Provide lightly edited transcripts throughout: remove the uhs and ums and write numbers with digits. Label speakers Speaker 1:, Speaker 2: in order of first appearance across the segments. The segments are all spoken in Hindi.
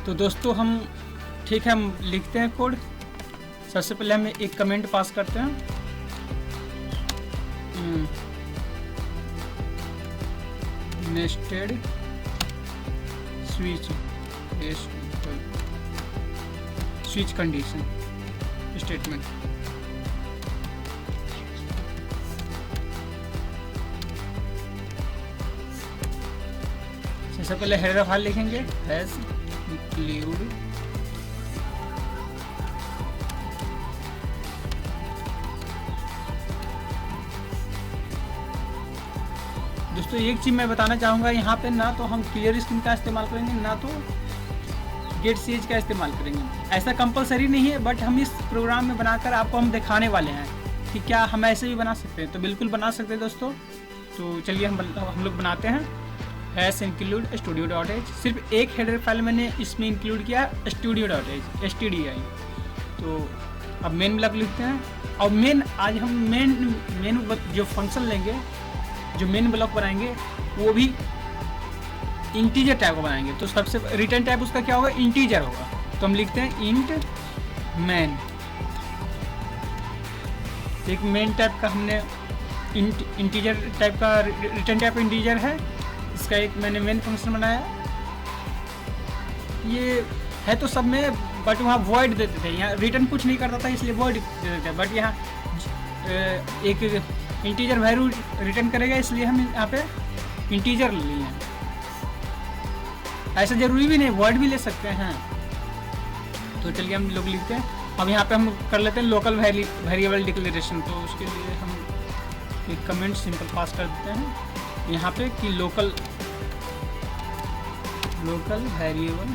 Speaker 1: तो दोस्तों हम ठीक है, हम लिखते हैं कोड। सबसे पहले हम एक कमेंट पास करते हैं। Nested switch switch condition statement. सबसे पहले हेडर फाइल लिखेंगे हैज इंक्लूड दोस्तों एक चीज़ मैं बताना चाहूँगा, यहाँ पे ना तो हम क्लियर स्क्रीन का इस्तेमाल करेंगे ना तो गेट सीएच का इस्तेमाल करेंगे। ऐसा कंपलसरी नहीं है, बट हम इस प्रोग्राम में बनाकर आपको हम दिखाने वाले हैं कि क्या हम ऐसे भी बना सकते हैं। तो बिल्कुल बना सकते हैं दोस्तों। तो चलिए हम लोग बनाते हैं हैश इंक्लूड studio.h। सिर्फ एक हेडर फाइल मैंने इसमें इंक्लूड किया studio.h stdi। तो अब मेन ब्लॉक लिखते हैं और आज हम मेन जो फंक्शन लेंगे, जो मेन ब्लॉक बनाएंगे वो भी इंटीजर टाइप का बनाएंगे। तो सबसे रिटर्न टाइप उसका क्या होगा, इंटीजर होगा। तो हम लिखते हैं इंट मैन। एक मेन टाइप का हमने इंटीजर टाइप का रिटर्न टाइप इंटीजर है, इसका एक मैंने मेन फंक्शन बनाया। ये है तो सब में, बट वहाँ वॉइड देते थे, यहाँ रिटर्न कुछ नहीं करता था इसलिए वॉइड देते थे। बट यहाँ एक इंटीजर वैल्यू रिटर्न करेगा इसलिए हम यहाँ पे इंटीजर ले लिए हैं। ऐसा जरूरी भी नहीं, वर्ड भी ले सकते हैं। तो चलिए हम लोग लिखते हैं। अब यहाँ पे हम कर लेते हैं लोकल वेरिएबल डिक्लेरेशन। तो उसके लिए हम एक कमेंट सिंपल पास कर देते हैं यहाँ पे कि लोकल वेरिएबल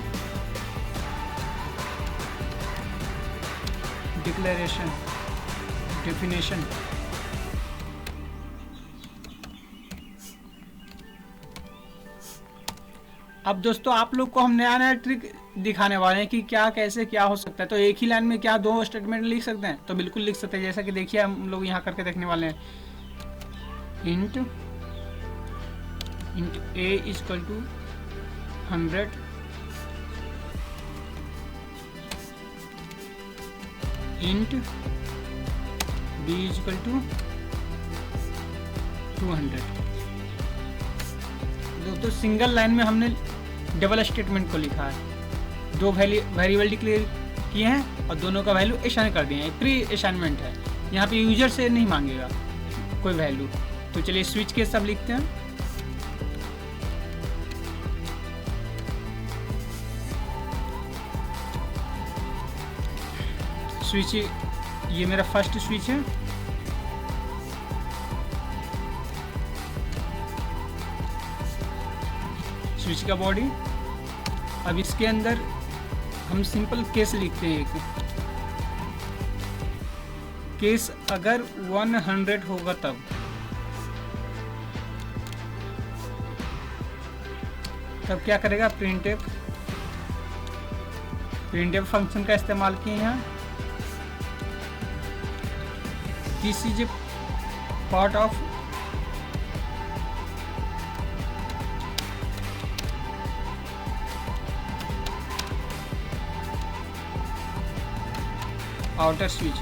Speaker 1: डिक्लेरेशन डेफिनेशन। अब दोस्तों आप लोग को हम नया ट्रिक दिखाने वाले हैं कि क्या कैसे क्या हो सकता है। तो एक ही लाइन में क्या दो स्टेटमेंट लिख सकते हैं? तो बिल्कुल लिख सकते हैं। जैसा कि देखिए हम लोग यहाँ करके देखने वाले हैं। Int a equal to 100, int b equal to 200। दोस्तों सिंगल लाइन में हमने डबल स्टेटमेंट को लिखा है। दो वेरिएबल डिक्लेयर किए हैं और दोनों का वैल्यू असाइन कर दिए हैं। प्री असाइनमेंट है, यहाँ पे यूजर से नहीं मांगेगा कोई वैल्यू। तो चलिए स्विच के सब लिखते हैं। स्विच, ये मेरा फर्स्ट स्विच है। स्विच का बॉडी। अब इसके अंदर हम सिंपल केस लिखते हैं। एक केस अगर 100 होगा तब क्या करेगा, प्रिंटफ फंक्शन का इस्तेमाल किए हैं। This is a part of outer switch.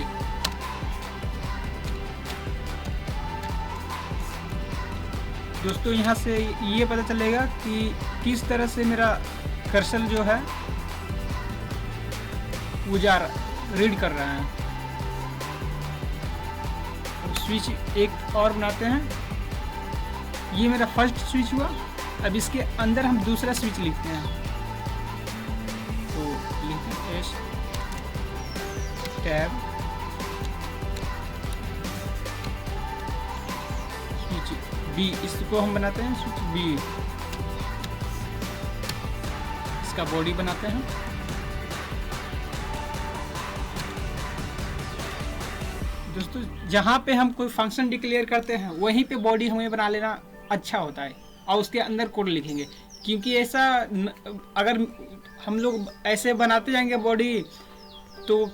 Speaker 1: दोस्तों यहाँ से ये पता चलेगा कि किस तरह से मेरा कर्सर जो है वो रीड कर रहा है। अब स्विच एक और बनाते हैं। ये मेरा फर्स्ट स्विच हुआ। अब इसके अंदर हम दूसरा स्विच लिखते हैं। तो लिखते हैं एस टैब स्विच बी, इसको हम बनाते हैं स्विच बी। इसका बॉडी बनाते हैं। दोस्तों जहाँ पे हम कोई फंक्शन डिक्लेयर करते हैं वहीं पे बॉडी हमें बना लेना अच्छा होता है और उसके अंदर कोड लिखेंगे। क्योंकि ऐसा अगर हम लोग ऐसे बनाते जाएंगे बॉडी, तो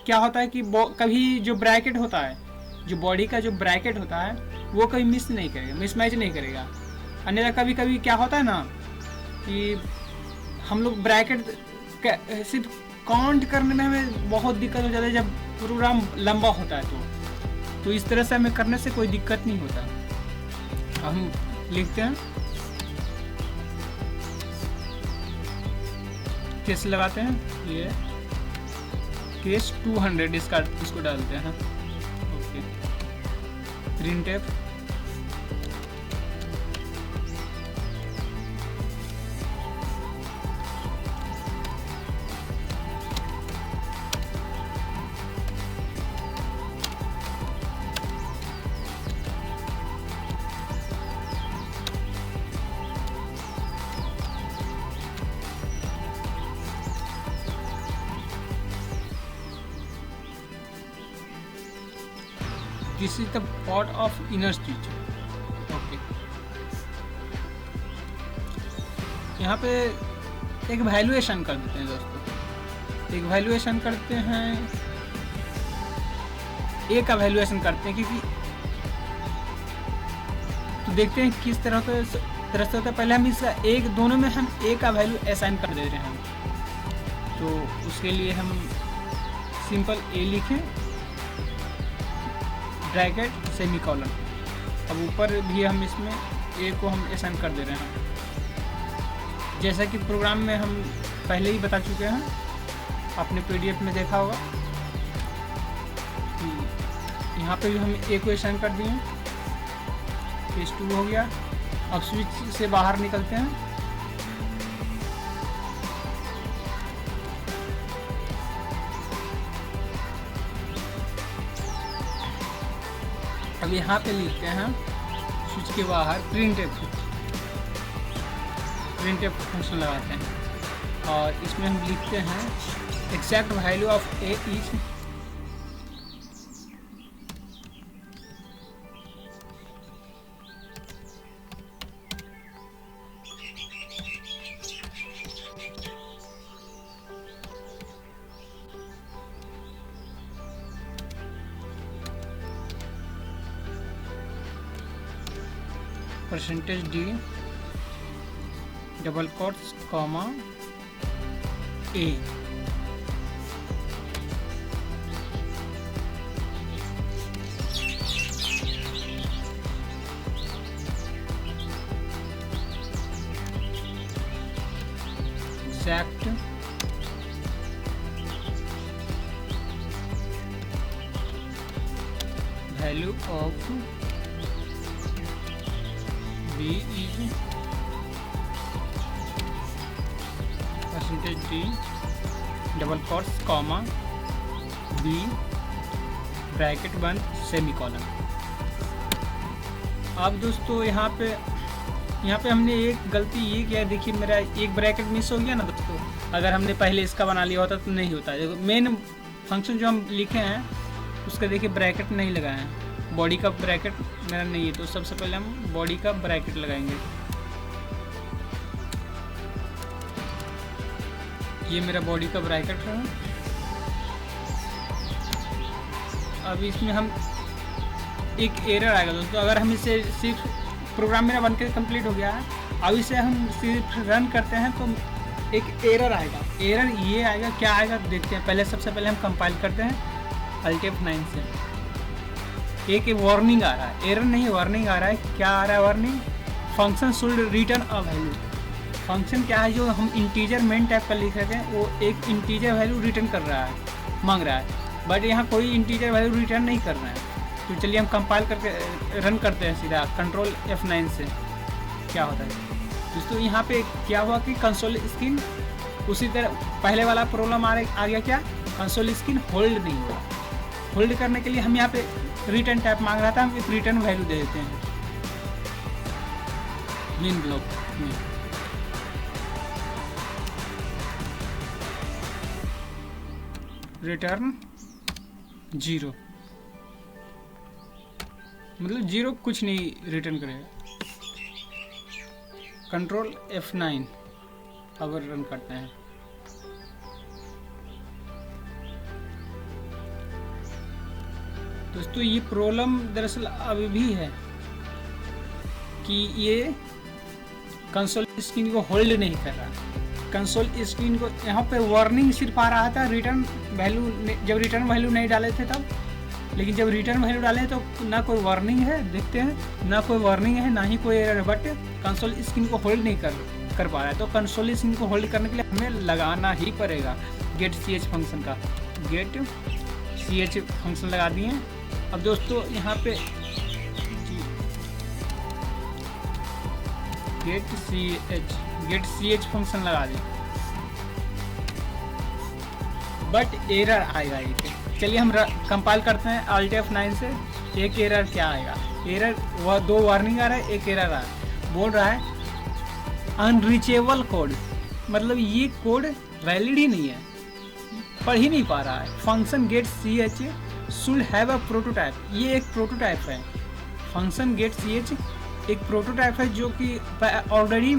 Speaker 1: क्या होता है कि कभी जो ब्रैकेट होता है, जो बॉडी का जो ब्रैकेट होता है वो कभी मिस नहीं करेगा, मिसमैच नहीं करेगा। अन्यथा कभी कभी क्या होता है ना कि हम लोग ब्रैकेट सिर्फ काउंट करने में हमें बहुत दिक्कत हो जाती है जब प्रोग्राम लंबा होता है तो इस तरह से हमें करने से कोई दिक्कत नहीं होता। हम लिखते हैं, केस लगाते हैं, ये केस 200 इसको डालते हैं। Okay, printf this is the part of inner stitch. Okay, यहाँ पे एक वैल्यूएशन कर देते हैं दोस्तों, एक वैल्यूएशन करते हैं, ए का वैल्यूएशन करते हैं, क्योंकि तो देखते हैं किस तरह से होता है। पहले हम इसका एक दोनों में हम ए का वैल्यू असाइन कर दे रहे हैं, तो उसके लिए हम सिंपल ए लिखें, ब्रैकेट सेमीकोलन। अब ऊपर भी हम इसमें ए को हम असाइन कर दे रहे हैं, जैसा कि प्रोग्राम में हम पहले ही बता चुके हैं, आपने पीडीएफ में देखा होगा। यहाँ पे भी हम ए को असाइन कर दिए, केस 2 हो गया। अब स्विच से बाहर निकलते हैं, अब यहाँ पे लिखते हैं स्विच के बाहर प्रिंटफ फंक्शन लगाते हैं, और इसमें हम लिखते हैं exact value of A is %d double quotes comma A. Exact value of B is %d double quotes comma B bracket बंद सेमीकोलन। अब दोस्तों यहाँ पे हमने एक गलती ये किया, देखिए मेरा एक ब्रैकेट मिस हो गया ना दोस्तों। अगर हमने पहले इसका बना लिया होता तो नहीं होता। मेन फंक्शन जो हम लिखे हैं उसका देखिए ब्रैकेट नहीं लगाए हैं, बॉडी का ब्रैकेट मेरा नहीं है, तो सबसे पहले हम बॉडी का ब्रैकेट लगाएंगे। ये मेरा बॉडी का ब्रैकेट है। अब इसमें हम एक एरर आएगा दोस्तों, अगर हम इसे सिर्फ प्रोग्राम मेरा बनकर कंप्लीट हो गया है, अब इसे हम सिर्फ रन करते हैं तो एक एरर आएगा। एरर ये आएगा, क्या आएगा देखते हैं। पहले सबसे पहले हम कंपाइल करते हैं Alt F9 से। एक वार्निंग आ रहा है, एरर नहीं वार्निंग आ रहा है। क्या आ रहा है warning? Function should return a value. Function क्या है, जो हम इंटीजर मेन टाइप का लिख रहे हैं वो एक इंटीजर वैल्यू रिटर्न कर रहा है, मांग रहा है, बट यहाँ कोई इंटीजर वैल्यू रिटर्न नहीं कर रहा है। तो चलिए हम कंपाइल करके रन करते हैं सीधा कंट्रोल F9 से। क्या होता है दोस्तों, यहाँ पे क्या हुआ कि कंसोल स्क्रीन उसी तरह पहले वाला प्रॉब्लम आ गया। क्या कंसोल स्क्रीन होल्ड नहीं हुआ। होल्ड करने के लिए हम यहाँ पे रिटर्न टाइप मांग रहा था, हम एक रिटर्न वैल्यू दे देते हैं मेन ब्लॉक में। रिटर्न 0, मतलब 0 कुछ नहीं रिटर्न करेगा। कंट्रोल F9 अब रन करते हैं। दोस्तों ये प्रॉब्लम दरअसल अभी भी है कि ये कंसोल स्क्रीन को होल्ड नहीं कर रहा। कंसोल स्क्रीन को यहाँ पे वार्निंग सिर्फ आ रहा था रिटर्न वैल्यू, जब रिटर्न वैल्यू नहीं डाले थे तब, लेकिन जब रिटर्न वैल्यू डाले तो ना कोई वार्निंग है, देखते हैं ना कोई वार्निंग है ना ही कोई एरर है, बट कंसोल स्क्रीन को होल्ड नहीं कर पा रहा है। तो कंसोल स्क्रीन को होल्ड करने के लिए हमें लगाना ही पड़ेगा गेट सी एच फंक्शन का। गेट सी एच फंक्शन लगा दिए। अब दोस्तों यहाँ पे गेट सी एच फंक्शन लगा दें, बट एरर आएगा एक। चलिए हम कंपाइल करते हैं Alt F9 से। एक एरर क्या आएगा, एरर वह 2 वार्निंग आ रहा है, एक एरर आ रहा है, बोल रहा है अनरीचेबल कोड, मतलब ये कोड वैलिड ही नहीं है, पढ़ ही नहीं पा रहा है। Function get C H should have a prototype, ये एक प्रोटोटाइप है। फंक्शन गेट सी एच एक प्रोटोटाइप है जो कि ऑलरेडी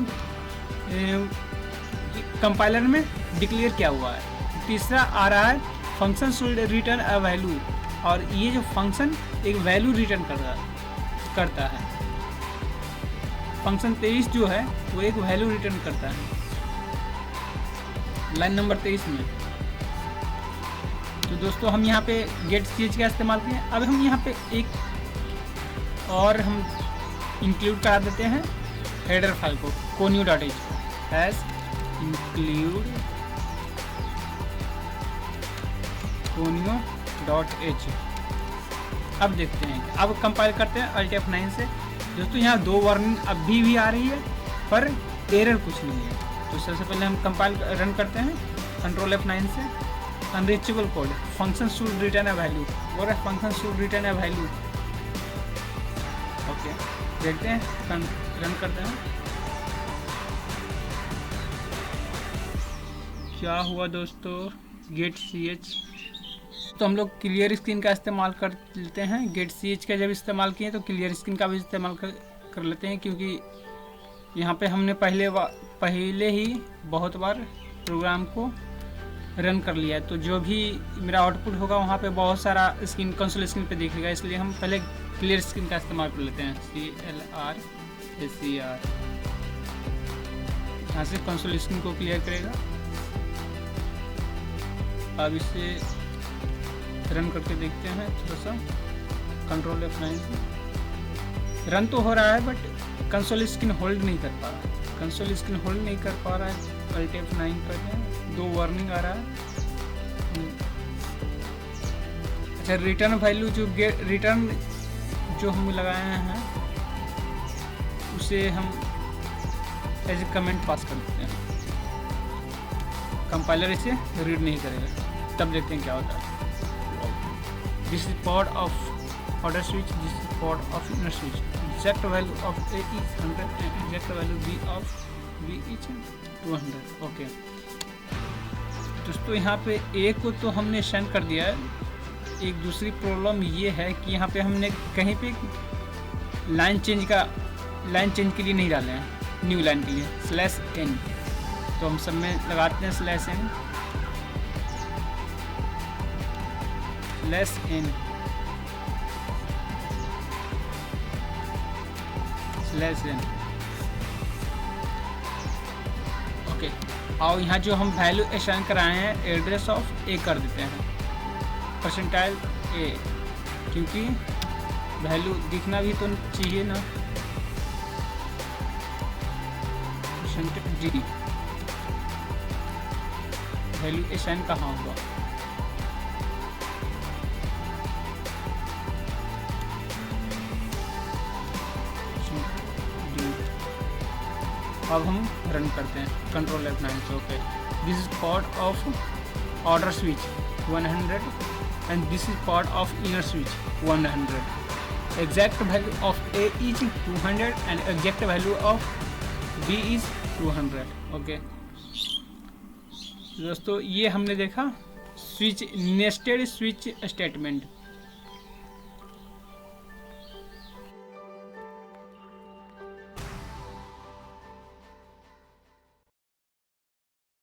Speaker 1: कंपाइलर में डिक्लेयर किया हुआ है। तीसरा आ रहा है function should return a value, और ये जो फंक्शन एक वैल्यू रिटर्न करता है। फंक्शन 23 जो है वो एक वैल्यू रिटर्न करता है लाइन नंबर 23 में। तो दोस्तों हम यहाँ पे गेट सी एच का इस्तेमाल किए। अब हम यहाँ पे एक और हम इंक्लूड करा देते हैं हेडर फाइल को, conio.h एज इंक्लूड conio.h। अब देखते हैं, अब कंपाइल करते हैं Alt F9 से। दोस्तों यहाँ 2 वार्निंग अभी भी आ रही है पर एरर कुछ नहीं है। तो सबसे पहले हम कंपाइल रन करते हैं Ctrl F9 से। Unreachable code, function should return a value, और function should return a value. Okay, देखते हैं, रन करते हैं क्या हुआ दोस्तों। गेट सी एच, तो हम लोग क्लियर स्क्रीन का इस्तेमाल कर लेते हैं। गेट सी एच का जब इस्तेमाल किए तो क्लियर स्क्रीन का भी इस्तेमाल कर लेते हैं, क्योंकि यहाँ पे हमने पहले ही बहुत बार प्रोग्राम को रन कर लिया है। तो जो भी मेरा आउटपुट होगा वहाँ पे बहुत सारा स्क्रीन कंसोल स्क्रीन पे दिखेगा, इसलिए हम पहले क्लियर स्क्रीन का इस्तेमाल कर लेते हैं। CLR यहाँ से कंसोल स्क्रीन को क्लियर करेगा। अब इसे रन करके देखते हैं थोड़ा सा। Ctrl F9 से रन तो हो रहा है बट कंसोल स्क्रीन होल्ड नहीं कर पा रहा है। कंसोल स्क्रीन होल्ड नहीं कर पा रहा है। Alt F9 करते हैं, 2 वार्निंग आ रहा है। अच्छा, रिटर्न वैल्यू रिटर्न जो हम लगाए हैं उसे हम एज ए कमेंट पास कर देते हैं। कंपाइलर इसे रीड नहीं करेगा, तब देखते हैं क्या होता है। This is pod of order switch, this is pod of inner switch, exact value of A is 100 and exact value B of B is 200। Okay दोस्तों, यहाँ पे A को तो हमने सेंड कर दिया है। एक दूसरी प्रॉब्लम ये है कि यहाँ पे हमने कहीं पे लाइन चेंज के लिए नहीं डाले हैं, न्यू लाइन के लिए /n। तो हम सब में लगाते हैं /n ओके। और यहाँ जो हम वैल्यू असाइन कराए हैं एड्रेस ऑफ A कर देते हैं, %A, क्योंकि वैल्यू दिखना भी तो चाहिए ना। %D वैल्यू असाइन कहाँ होगा, अब हम रन करते हैं Ctrl F9 से। Okay, this is pod of order switch 100 and this is part of inner switch 100. Exact value of A is 200 and exact value of B is 200. Okay दोस्तों, ये हमने देखा स्विच नेस्टेड स्विच स्टेटमेंट।